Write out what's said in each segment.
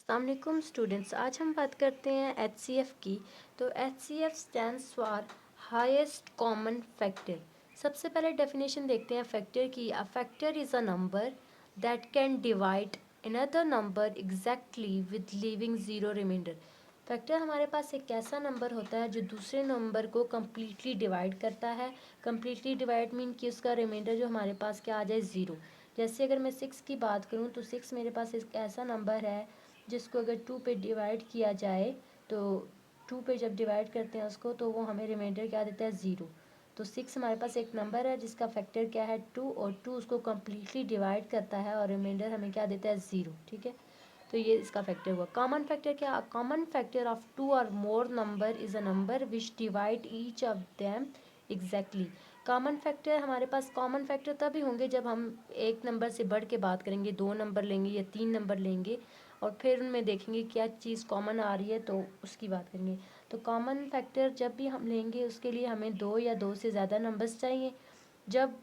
अस्सलाम वालेकुम स्टूडेंट्स, आज हम बात करते हैं HCF की। तो HCF stands for highest common factor. सबसे पहले डेफिनेशन देखते हैं फैक्टर की। A factor is a number that can divide another number exactly with leaving zero reminder. Factor हमारे पास एक ऐसा नंबर होता है जो दूसरे नंबर को कम्प्लीटली डिवाइड करता है। कम्प्लीटली डिवाइड मीन कि उसका रिमाइंडर जो हमारे पास क्या आ जाए, ज़ीरो। जैसे अगर मैं 6 की बात करूं तो 6 मेरे पास एक ऐसा नंबर है जिसको अगर 2 पे डिवाइड किया जाए तो 2 पे जब डिवाइड करते हैं उसको तो वो हमें रिमाइंडर क्या देता है, ज़ीरो। तो 6 हमारे पास एक नंबर है जिसका फैक्टर क्या है, 2, और 2 उसको कम्प्लीटली डिवाइड करता है और रिमाइंडर हमें क्या देता है, ज़ीरो। ठीक है, तो ये इसका फैक्टर हुआ। कॉमन फैक्टर क्या? कॉमन फैक्टर ऑफ टू और मोर number is a number which divide each of them exactly. Common factor हमारे पास कॉमन फैक्टर तभी होंगे जब हम एक नंबर से बढ़ के बात करेंगे, 2 नंबर लेंगे या 3 नंबर लेंगे और फिर उनमें देखेंगे क्या चीज़ कॉमन आ रही है तो उसकी बात करेंगे। तो कॉमन फैक्टर जब भी हम लेंगे उसके लिए हमें 2 या 2 से ज़्यादा नंबर्स चाहिए। जब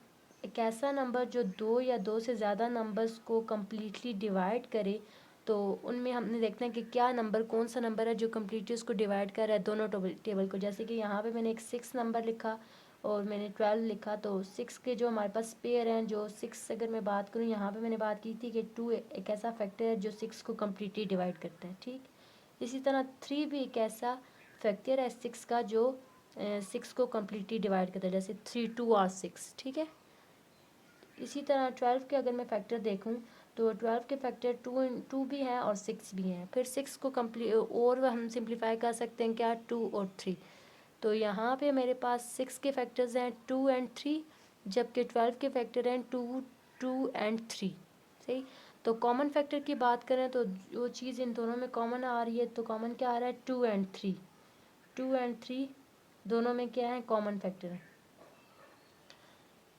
एक ऐसा नंबर जो 2 या 2 से ज़्यादा नंबर्स को कम्प्लीटली डिवाइड करे तो उनमें हमने देखना है कि क्या नंबर, कौन सा नंबर है जो कम्प्लीटली उसको डिवाइड कर रहा है दोनों टेबल को। जैसे कि यहाँ पे मैंने एक 6 नंबर लिखा और मैंने 12 लिखा, तो 6 के जो हमारे पास पेयर हैं, जो 6 अगर मैं बात करूँ, यहाँ पे मैंने बात की थी कि 2 एक ऐसा फैक्टर है जो 6 को कम्प्लीटली डिवाइड करता है। ठीक, इसी तरह 3 भी एक ऐसा फैक्टर है 6 का जो 6 को कम्प्लीटली डिवाइड करता है, जैसे 3, 2 और 6। ठीक है, इसी तरह 12 के अगर मैं फैक्टर देखूं तो 12 के फैक्टर 2 भी हैं और 6 भी हैं। फिर 6 को कम्प्लीट और हम सिंप्लीफाई कर सकते हैं क्या, 2 और 3। तो यहाँ पे मेरे पास 6 के फैक्टर्स हैं 2 एंड 3, जबकि 12 के फैक्टर हैं 2, 2 एंड 3। सही, तो कॉमन फैक्टर की बात करें तो जो चीज़ इन दोनों में कॉमन आ रही है तो कॉमन क्या आ रहा है, 2 एंड 3। 2 एंड 3 दोनों में क्या है, कॉमन फैक्टर है।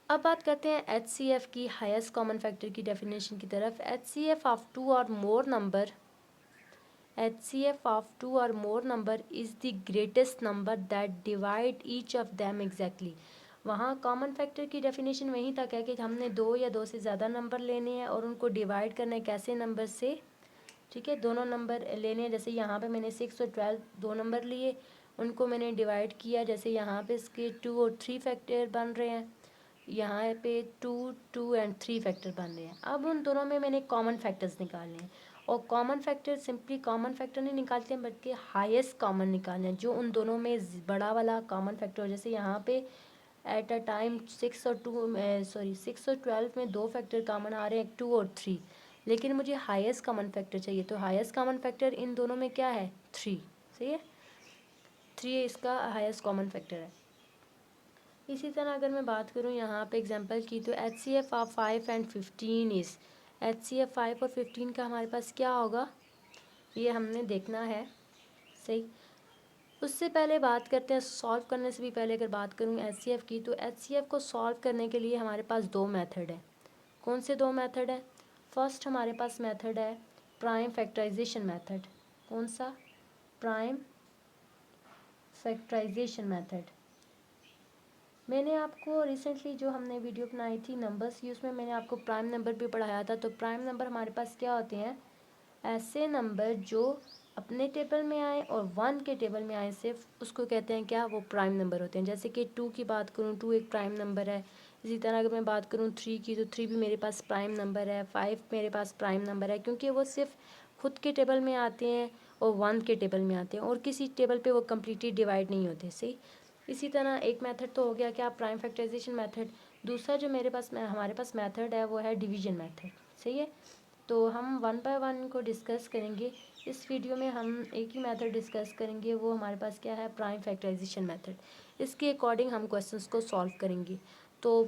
अब बात करते हैं HCF की, हाईएस्ट कॉमन फैक्टर की डेफिनेशन की तरफ। HCF ऑफ टू और मोर number, HCF of 2 or more number is the greatest number that divide each of them exactly। वहाँ कॉमन फैक्टर की डेफिनेशन वहीं तक है कि हमने 2 या 2 से ज़्यादा नंबर लेने हैं और उनको डिवाइड करना है कैसे नंबर से। ठीक है, दोनों नंबर लेने हैं। जैसे यहाँ पे मैंने 6 और 12 दो नंबर लिए, उनको मैंने डिवाइड किया। जैसे यहाँ पे इसके 2 और 3 फैक्टर बन रहे हैं, यहाँ पे 2, 2 एंड 3 फैक्टर बन रहे हैं। अब उन दोनों में मैंने कॉमन फैक्टर्स निकालने हैं और common factor simply common factor नहीं निकालते हैं बल्कि हाईएस्ट कॉमन निकालना है, जो उन दोनों में बड़ा वाला कॉमन फैक्टर हो। जैसे यहाँ पे एट अ टाइम 6 और 12 में 2 फैक्टर कॉमन आ रहे हैं, 2 और 3, लेकिन मुझे हाईएस्ट कॉमन फैक्टर चाहिए। तो हाईएस्ट कॉमन फैक्टर इन दोनों में क्या है, 3। सही है, 3 इसका हाईएस्ट कॉमन फैक्टर है। इसी तरह अगर मैं बात करूँ यहाँ पे एग्जांपल की तो HCF of 5 and 15 is, HCF 5 और 15 का हमारे पास क्या होगा ये हमने देखना है। सही, उससे पहले बात करते हैं, सॉल्व करने से भी पहले अगर बात करूँ HCF की तो HCF को सॉल्व करने के लिए हमारे पास 2 मेथड है। कौन से 2 मेथड है? फर्स्ट हमारे पास मेथड है प्राइम फैक्टराइजेशन मेथड। कौन सा? Prime factorisation method. मैंने आपको रिसेंटली जो हमने वीडियो बनाई थी नंबर्स की, उसमें मैंने आपको प्राइम नंबर भी पढ़ाया था। तो प्राइम नंबर हमारे पास क्या होते हैं, ऐसे नंबर जो अपने टेबल में आए और 1 के टेबल में आए सिर्फ, उसको कहते हैं क्या, वो प्राइम नंबर होते हैं। जैसे कि 2 की बात करूँ, 2 एक प्राइम नंबर है। इसी तरह अगर मैं बात करूँ 3 की तो 3 भी मेरे पास प्राइम नंबर है। 5 मेरे पास प्राइम नंबर है क्योंकि वो सिर्फ खुद के टेबल में आते हैं और 1 के टेबल में आते हैं और किसी टेबल पे वो कम्प्लीटली डिवाइड नहीं होते। सही, इसी तरह एक मेथड तो हो गया क्या, प्राइम फैक्टराइजेशन मेथड। दूसरा जो हमारे पास मेथड है वो है डिवीजन मेथड। सही है, तो हम 1 बाय 1 को डिस्कस करेंगे। इस वीडियो में हम एक ही मेथड डिस्कस करेंगे, वो हमारे पास क्या है, प्राइम फैक्टराइजेशन मेथड। इसके अकॉर्डिंग हम क्वेश्चंस को सॉल्व करेंगे। तो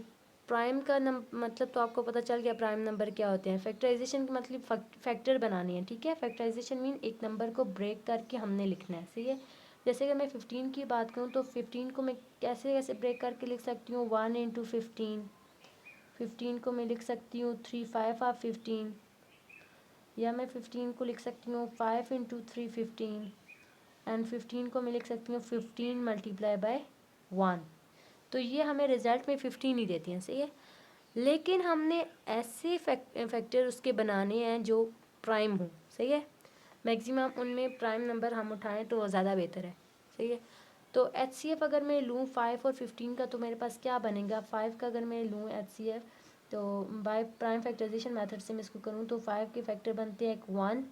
प्राइम का मतलब तो आपको पता चल गया प्राइम नंबर क्या होते हैं। फैक्टराइजेशन का मतलब फैक्टर बनानी है। ठीक है, फैक्टराइजेशन मीन एक नंबर को ब्रेक करके हमने लिखना है। सही है, जैसे कि मैं 15 की बात करूँ तो 15 को मैं कैसे कैसे ब्रेक करके लिख सकती हूँ, 1 इंटू 15। 15 को मैं लिख सकती हूँ 3, 5 ऑफ 15, या मैं 15 को लिख सकती हूँ 5 इंटू 3, 15, एंड 15 को मैं लिख सकती हूँ 15 मल्टीप्लाई बाय 1। तो ये हमें रिजल्ट में 15 ही देती हैं। सही है, लेकिन हमने ऐसे फैक्टर उसके बनाने हैं जो प्राइम हो। सही है, मैक्सिमम उनमें प्राइम नंबर हम उठाएं तो ज़्यादा बेहतर है। सही है। तो HCF अगर मैं लूँ 5 और 15 का, तो मेरे पास क्या बनेगा, 5 का अगर मैं लूँ HCF तो बाय प्राइम फैक्टराइजेशन मेथड से मैं इसको करूँ तो 5 के फैक्टर बनते हैं एक 1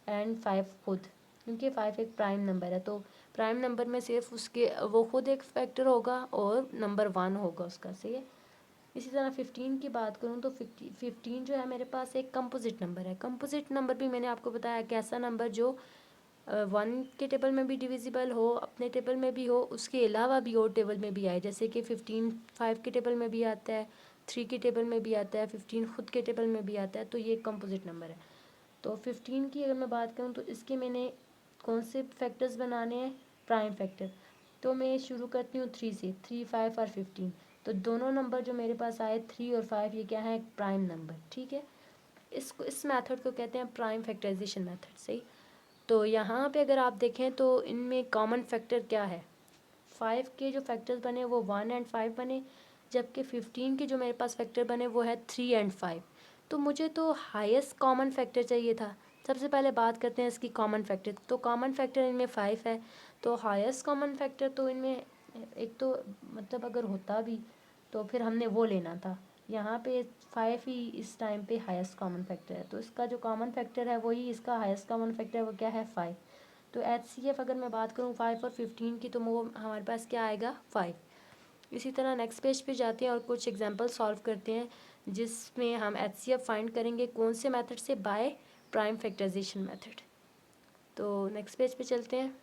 एंड 5 खुद, क्योंकि 5 एक प्राइम नंबर है। तो प्राइम नंबर में सिर्फ उसके वो खुद एक फैक्टर होगा और नंबर 1 होगा उसका। सही है। इसी तरह 15 की बात करूँ तो 15 जो है मेरे पास एक कंपोजिट नंबर है। कंपोजिट नंबर भी मैंने आपको बताया कि ऐसा नंबर जो 1 के टेबल में भी डिविजिबल हो, अपने टेबल में भी हो, उसके अलावा भी और टेबल में भी आए। जैसे कि 15 5 के टेबल में भी आता है, 3 के टेबल में भी आता है, 15 खुद के टेबल में भी आता है। तो ये कंपोजिट नंबर है। तो 15 की अगर मैं बात करूँ तो इसके मैंने कौन से फैक्टर्स बनाने हैं, प्राइम फैक्टर। तो मैं शुरू करती हूँ 3 से, 3 5 और 15। तो दोनों नंबर जो मेरे पास आए 3 और 5, ये क्या है, प्राइम नंबर। ठीक है। इस मेथड को कहते हैं प्राइम फैक्टराइजेशन मेथड। सही। तो यहाँ पे अगर आप देखें तो इनमें कॉमन फैक्टर क्या है, 5 के जो फैक्टर्स बने वो 1 एंड 5 बने, जबकि 15 के जो मेरे पास फैक्टर बने वो है 3 एंड 5। तो मुझे तो हाईएस्ट कॉमन फैक्टर चाहिए था। सबसे पहले बात करते हैं इसकी कॉमन फैक्टर। तो कॉमन फैक्टर इनमें 5 है, तो हाईएस्ट कॉमन फैक्टर तो इनमें एक तो मतलब अगर होता भी तो फिर हमने वो लेना था। यहाँ पे 5 ही इस टाइम पे हाईएस्ट कॉमन फैक्टर है, तो इसका जो कॉमन फैक्टर है वही इसका हाईएस्ट कॉमन फैक्टर है, वो क्या है, 5। तो HCF अगर मैं बात करूँ 5 और 15 की, तो वो हमारे पास क्या आएगा, 5। इसी तरह नेक्स्ट पेज पे जाते हैं और कुछ एग्जांपल सॉल्व करते हैं जिसमें हम HCF फाइंड करेंगे कौन से मेथड से, बाय प्राइम फैक्टराइजेशन मेथड। तो नेक्स्ट पेज पे चलते हैं।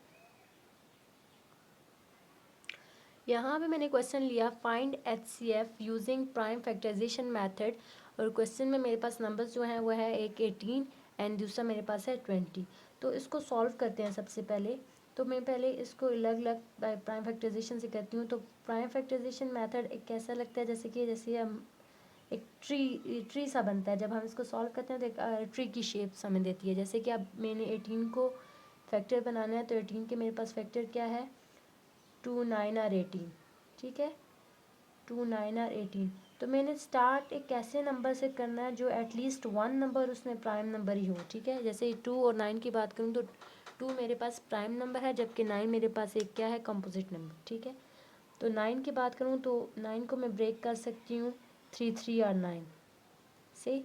यहाँ पे मैंने क्वेश्चन लिया find HCF using prime factorisation method, और क्वेश्चन में मेरे पास नंबर्स जो हैं वो है एक 18 एंड दूसरा मेरे पास है 20। तो इसको सॉल्व करते हैं सबसे पहले। तो मैं पहले इसको अलग अलग प्राइम फैक्टराइजेशन से करती हूँ। तो प्राइम फैक्टराइजेशन मेथड एक कैसा लगता है, जैसे हम एक ट्री सा बनता है। जब हम इसको सॉल्व करते हैं तो एक ट्री की शेप हमें देती है। जैसे कि अब मैंने 18 को फैक्टर बनाना है, तो 18 के मेरे पास फैक्टर क्या है, 2 9 और 18। ठीक है, 2 9 और 18। तो मैंने स्टार्ट एक ऐसे नंबर से करना है जो एटलीस्ट 1 नंबर उसमें प्राइम नंबर ही हो। ठीक है, जैसे 2 और 9 की बात करूँ तो 2 मेरे पास प्राइम नंबर है, जबकि 9 मेरे पास एक क्या है, कंपोजिट नंबर। ठीक है। तो 9 की बात करूँ तो 9 को मैं ब्रेक कर सकती हूँ 3 3 और 9 से।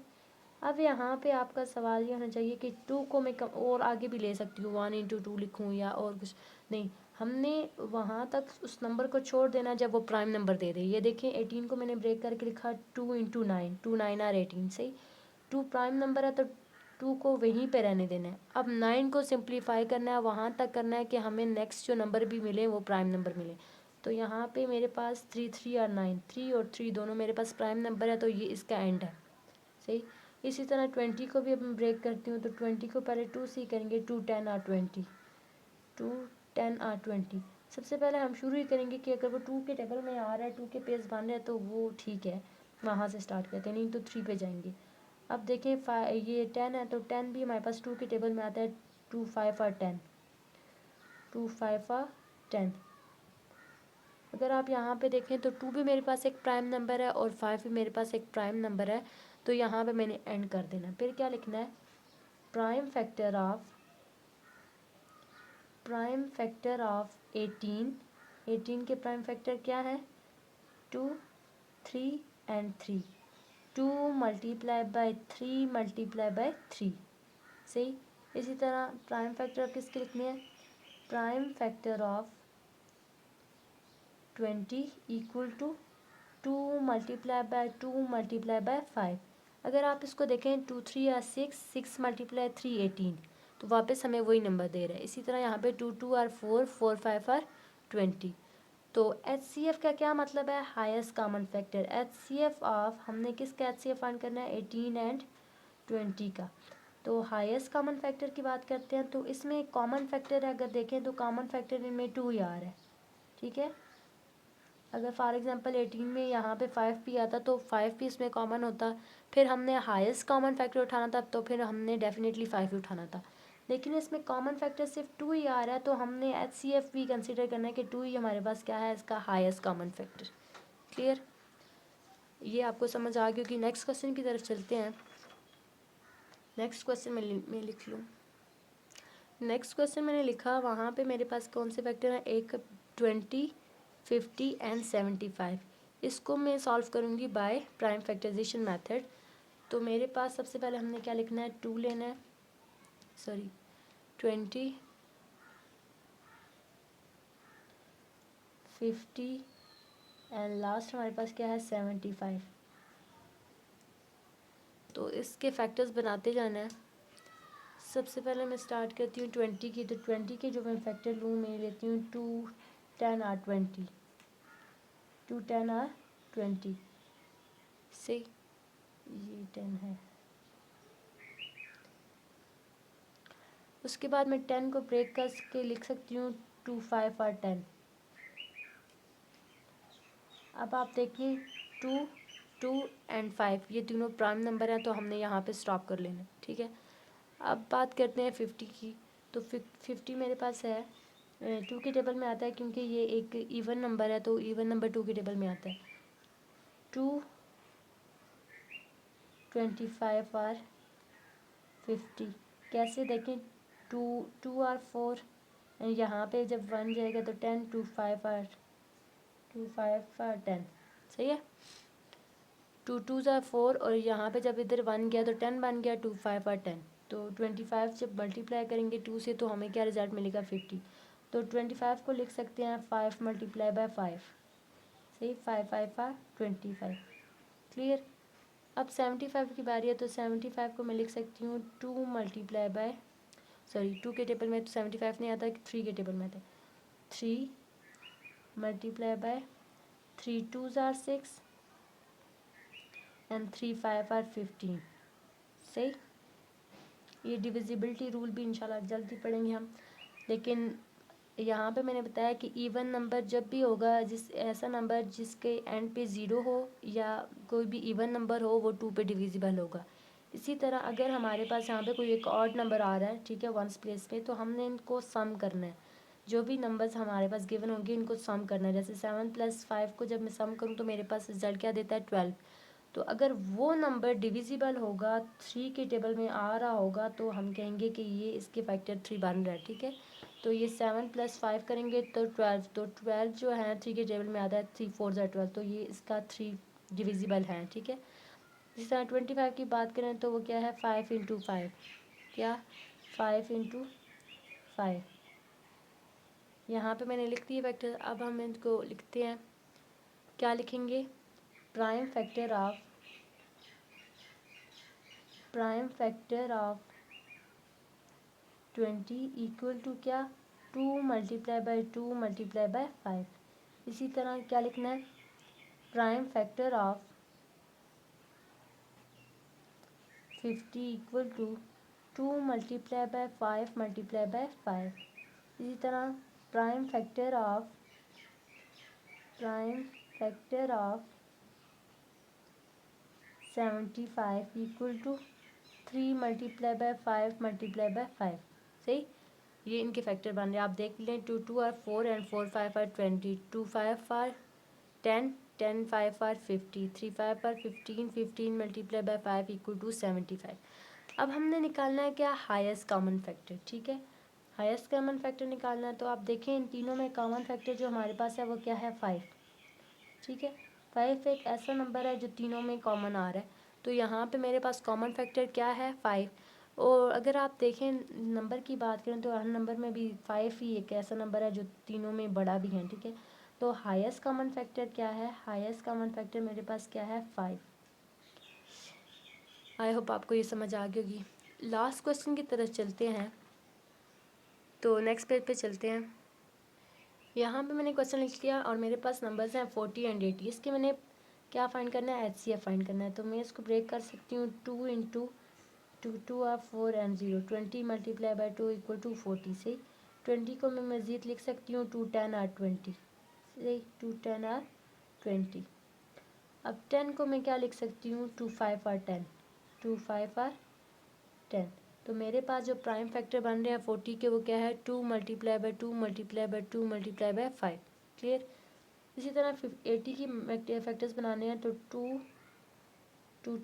अब यहाँ पे आपका सवाल ये होना चाहिए कि 2 को मैं और आगे भी ले सकती हूँ, 1 इंटू 2 लिखूँ या और कुछ नहीं। हमने वहाँ तक उस नंबर को छोड़ देना जब वो प्राइम नंबर दे दे। ये देखें 18 को मैंने ब्रेक करके लिखा 2 इंटू 9, 2 9 और 18। सही। 2 प्राइम नंबर है तो 2 को वहीं पे रहने देना है। अब 9 को सिंप्लीफाई करना है, वहाँ तक करना है कि हमें नेक्स्ट जो नंबर भी मिले वो प्राइम नंबर मिले। तो यहाँ पे मेरे पास 3 3 और 9, 3 और 3 दोनों मेरे पास प्राइम नंबर है, तो ये इसका एंड है। सही। इसी तरह 20 को भी अब मैं ब्रेक करती हूँ, तो 20 को पहले 2 से ही करेंगे, 2 10 और 20, 2 10 और 20। सबसे पहले हम शुरू ही करेंगे कि अगर वो 2 के टेबल में आ रहा है, 2 के पेज बन रहे हैं तो वो ठीक है, वहाँ से स्टार्ट करते हैं, नहीं तो 3 पे जाएंगे। अब देखें ये 10 है, तो 10 भी हमारे पास 2 के टेबल में आता है, 2 5 और 10, 2 5 और 10। अगर आप यहाँ पे देखें तो 2 भी मेरे पास एक प्राइम नंबर है और 5 भी मेरे पास एक प्राइम नंबर है। तो यहाँ पे मैंने एंड कर देना। फिर क्या लिखना है, प्राइम फैक्टर ऑफ 18 के प्राइम फैक्टर क्या है, 2 3 and 3, 2 multiply by 3 multiply by 3। सही। इसी तरह प्राइम फैक्टर किसके लिखने हैं, prime factor of 20 equal to 2 multiply by 2 multiply by 5। अगर आप इसको देखें 2 3 या 6, 6 मल्टीप्लाई 3 18, तो वापस हमें वही नंबर दे रहा है। इसी तरह यहाँ पे 2 2 और 4, 4 5 और 20। तो HCF का क्या मतलब है, highest common factor. HCF of, हमने किसका HCF फाइंड करना है, 18 एंड 20 का। तो हाईएस्ट कॉमन फैक्टर की बात करते हैं, तो इसमें कॉमन फैक्टर है, अगर देखें तो कॉमन फैक्टर इनमें 2 ही आ रहा है। ठीक है। अगर फॉर एग्जांपल 18 में यहाँ पे 5 भी आता तो 5 भी इसमें कॉमन होता, फिर हमने हाईएस्ट कॉमन फैक्टर उठाना था, तो फिर हमने डेफिनेटली 5 ही उठाना था। लेकिन इसमें कॉमन फैक्टर सिर्फ 2 ही आ रहा है, तो हमने HCF भी कंसिडर करना है कि 2 ही हमारे पास क्या है, इसका हाईएस्ट कॉमन फैक्टर। क्लियर, ये आपको समझ आ गया। कि नेक्स्ट क्वेश्चन की तरफ चलते हैं। नेक्स्ट क्वेश्चन में लिख लूँ, नेक्स्ट क्वेश्चन मैंने लिखा, वहाँ पे मेरे पास कौन से फैक्टर हैं, एक 20, 50 एंड 75। इसको मैं सॉल्व करूँगी बाय प्राइम फैक्टराइजेशन मेथड। तो मेरे पास सबसे पहले हमने क्या लिखना है, 2 लेना है, सॉरी 20, 50 एंड लास्ट हमारे पास क्या है 75। तो इसके फैक्टर्स बनाते जाना है। सबसे पहले मैं स्टार्ट करती हूँ 20 की। तो 20 के जो मैं फैक्टर लूँ, मैं लेती हूँ 2 10 आर 20, 2 10 आर 20 से, ये 10 है। उसके बाद मैं 10 को ब्रेक करके लिख सकती हूँ 2 5 आर 10। अब आप देखिए 2 2 एंड 5 ये तीनों प्राइम नंबर हैं, तो हमने यहाँ पे स्टॉप कर लेना, ठीक है। अब बात करते हैं 50 की। तो 50 मेरे पास है 2 के टेबल में आता है, क्योंकि ये एक इवन नंबर है, तो इवन नंबर 2 के टेबल में आता है। 2 25 आर 50, कैसे देखें, 2 2 आर 4, यहाँ पे जब 1 जाएगा तो 10, 2 5 आर 10, सही है। 2 2 ज़ा 4, और यहाँ पे जब इधर 1 गया तो 10 बन गया, 2 5 आर 10। तो 25 जब मल्टीप्लाई करेंगे 2 से, तो हमें क्या रिजल्ट मिलेगा 50। तो 25 को लिख सकते हैं 5 मल्टीप्लाई बाय 5, सही, 5 5 आर 25, क्लियर। अब 75 की बारी है, तो 75 को मैं लिख सकती हूँ 2 मल्टीप्लाई बाय, सॉरी 2 के टेबल में तो 75 नहीं आता, 3 के टेबल में आता है। 3 मल्टीप्लाई बाय 3 2 ज़ार 6 एंड 3 5 आर 15, सही। ये डिविजिबिलिटी रूल भी इंशाल्लाह जल्दी पढ़ेंगे हम। लेकिन यहाँ पे मैंने बताया कि इवन नंबर जब भी होगा, जिस ऐसा नंबर जिसके एंड पे 0 हो या कोई भी इवन नंबर हो, वो 2 पे डिविजिबल होगा। इसी तरह अगर हमारे पास यहाँ पे कोई एक ऑड नंबर आ रहा है, ठीक है, वंस प्लेस पे, तो हमने इनको सम करना है। जो भी नंबर्स हमारे पास गिवन होंगे इनको सम करना है। जैसे 7 + 5 को जब मैं सम करूँ तो मेरे पास रिजल्ट क्या देता है 12। तो अगर वो नंबर डिविजिबल होगा, 3 के टेबल में आ रहा होगा, तो हम कहेंगे कि ये इसके फैक्टर 3 बन रहा है, ठीक है। तो ये 7 + 5 करेंगे तो 12, तो 12 जो है 3 के टेबल में आता है, 3 4 ज़ा 12, तो ये इसका 3 डिविजिबल है, ठीक है। इसी तरह 25 की बात करें तो वो क्या है 5 × 5, क्या 5 × 5। यहाँ पे मैंने लिख दिए फैक्टर। अब हम इनको लिखते हैं, क्या लिखेंगे, prime factor of 20 equal to क्या, 2 मल्टीप्लाई बाय 2 मल्टीप्लाई बाय 5। इसी तरह क्या लिखना है, prime factor of 50 equal to 2 multiply by 5 multiply by 5। इसी तरह prime factor of 75 equal to 3 multiply by 5 multiply by 5, सही। ये इनके फैक्टर बन रहे हैं, आप देख लें। 2 2 are 4 and 4 5 are 20, 2 5 are 10, 10 5 are 50, 3 5 are 15, 15 multiply by 5 equal to 75। अब हमने निकालना है क्या, हाईएस्ट कॉमन फैक्टर, ठीक है। हाईएस्ट कॉमन फैक्टर निकालना है, तो आप देखें इन तीनों में कॉमन फैक्टर जो हमारे पास है वो क्या है 5, ठीक है। 5 एक ऐसा नंबर है जो तीनों में कॉमन आ रहा है, तो यहाँ पे मेरे पास कॉमन फैक्टर क्या है 5। और अगर आप देखें नंबर की बात करें तो हर नंबर में भी 5 ही एक ऐसा नंबर है जो तीनों में बड़ा भी है, ठीक है। तो हाईएस्ट कॉमन फैक्टर क्या है, हाईएस्ट कॉमन फैक्टर मेरे पास क्या है 5। आई होप आपको ये समझ आ गई होगी। लास्ट क्वेश्चन की तरफ चलते हैं, तो नेक्स्ट पेज पे चलते हैं। यहाँ पे मैंने क्वेश्चन लिख लिया और मेरे पास नंबर्स हैं 40 एंड 80। इसके मैंने क्या फाइंड करना है, HCF फाइंड करना है। तो मैं इसको ब्रेक कर सकती हूँ 2 × 2 2 are 4 and 0, 20 multiply by 2 equal to 40, सही। 20 को मैं मज़ीद लिख सकती हूँ 2 10 आर 20, सही, 2 10 आर 20। अब 10 को मैं क्या लिख सकती हूँ 2 5 आर 10, 2 5 आर 10। तो मेरे पास जो प्राइम फैक्टर बन रहे हैं 40 के, वो क्या है 2 multiply by 2 multiply by 2 multiply by 5, clear. इसी तरह 80 की फैक्टर्स बनाने हैं, तो 2 2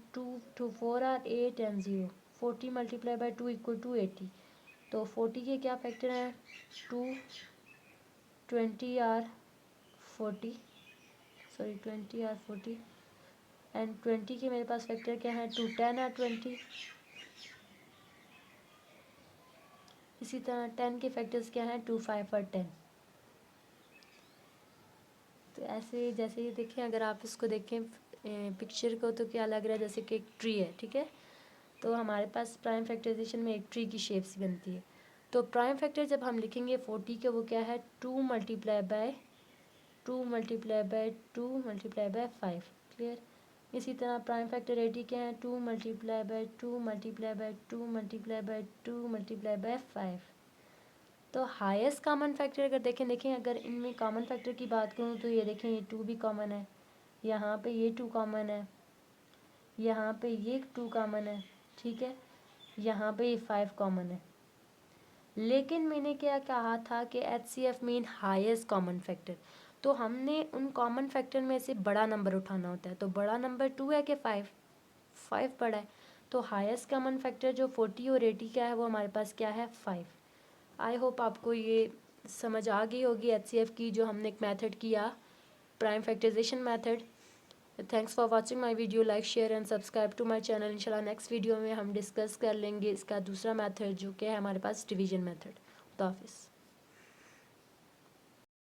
2 4 are 8 and 0, 40 multiply by 2 equal to 80। तो 40 के क्या फैक्टर हैं, 2, 20 आर 40, सॉरी 20 आर 40 एंड 20 के मेरे पास फैक्टर क्या है, 2, 10 आर 20। इसी तरह 10 के फैक्टर्स क्या हैं, 2, 5 और 10। तो ऐसे जैसे ये देखें, अगर आप इसको देखें पिक्चर को, तो क्या लग रहा है जैसे कि एक ट्री है, ठीक है। तो हमारे पास प्राइम फैक्टराइजेशन में एक ट्री की शेप सी बनती है। तो प्राइम फैक्टर जब हम लिखेंगे 40 के, वो क्या है, 2 multiply by 2 multiply by 2 multiply by 5। Clear. इसी तरह प्राइम फैक्टर 80 क्या है, 2 multiply by 2 multiply by 2 multiply by 2 multiply by 5। तो हाईएस्ट कॉमन फैक्टर अगर देखें अगर इनमें कॉमन फैक्टर की बात करूँ तो ये देखें, ये 2 भी कॉमन है, यहाँ पे ये 2 कॉमन है, यहाँ पे ये 2 कॉमन है, ठीक है, यहाँ पे ये 5 कॉमन है। लेकिन मैंने क्या कहा था कि HCF mean highest common factor. तो हमने उन कॉमन फैक्टर में से बड़ा नंबर उठाना होता है। तो बड़ा नंबर 2 है कि 5 बड़ा है। तो हाईएस्ट कॉमन फैक्टर जो 40 और 80 का है वो हमारे पास क्या है, 5। आई होप आपको ये समझ आ गई होगी HCF की, जो हमने एक मेथड किया, prime factorisation method. Thanks for watching my video, like share and subscribe to my channel. इंशाल्लाह नेक्स्ट वीडियो में हम डिस्कस कर लेंगे इसका दूसरा मेथड, जो कि है हमारे पास डिवीजन मेथड। खुदा हाफिज़।